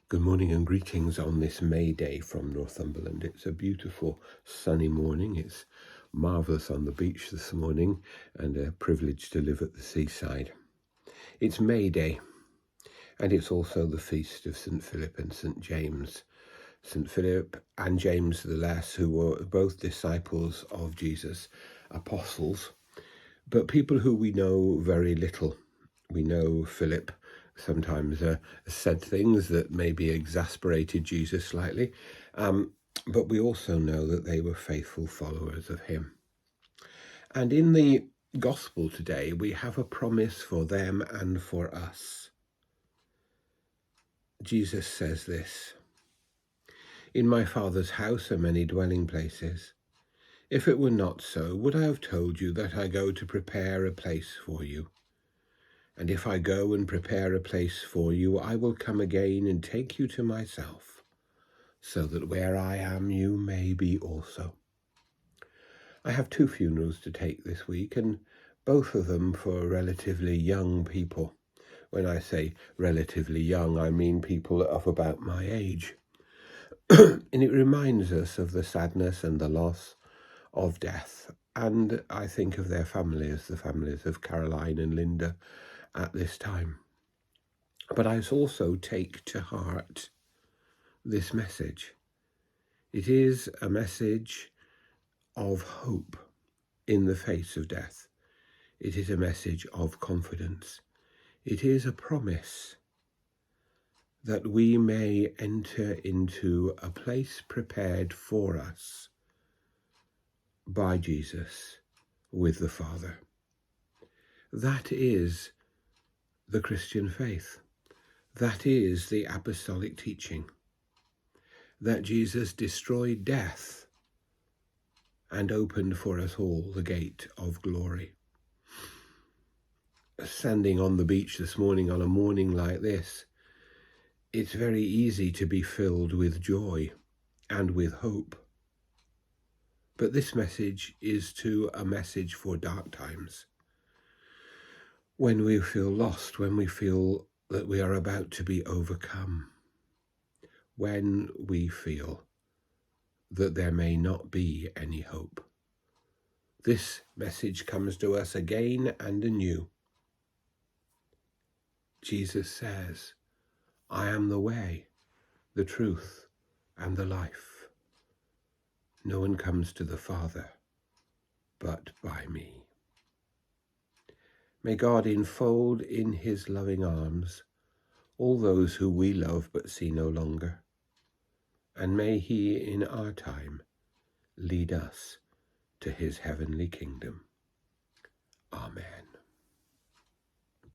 Good morning and greetings on this May Day from Northumberland. It's a beautiful sunny morning. It's marvellous on the beach this morning and a privilege to live at the seaside. It's May Day and it's also the feast of St. Philip and St. James. St. Philip and James the Less, who were both disciples of Jesus, apostles, but people who we know very little. We know Philip sometimes said things that maybe exasperated Jesus slightly, but we also know that they were faithful followers of him. And in the gospel today, we have a promise for them and for us. Jesus says this: "In my Father's house are many dwelling places. If it were not so, would I have told you that I go to prepare a place for you? And if I go and prepare a place for you, I will come again and take you to myself, so that where I am, you may be also." I have 2 funerals to take this week, and both of them for relatively young people. When I say relatively young, I mean people of about my age. And it reminds us of the sadness and the loss of death. And I think of their families, the families of Caroline and Linda at this time. But I also take to heart this message. It is a message of hope in the face of death. It is a message of confidence. It is a promise that we may enter into a place prepared for us by Jesus with the Father. That is the Christian faith. That is the apostolic teaching, that Jesus destroyed death and opened for us all the gate of glory. Standing on the beach this morning on a morning like this, it's very easy to be filled with joy and with hope. But this message is a message for dark times, when we feel lost, when we feel that we are about to be overcome, when we feel that there may not be any hope. This message comes to us again and anew. Jesus says, "I am the way, the truth, and the life. No one comes to the Father but by me." May God enfold in his loving arms all those who we love but see no longer, and may he in our time lead us to his heavenly kingdom.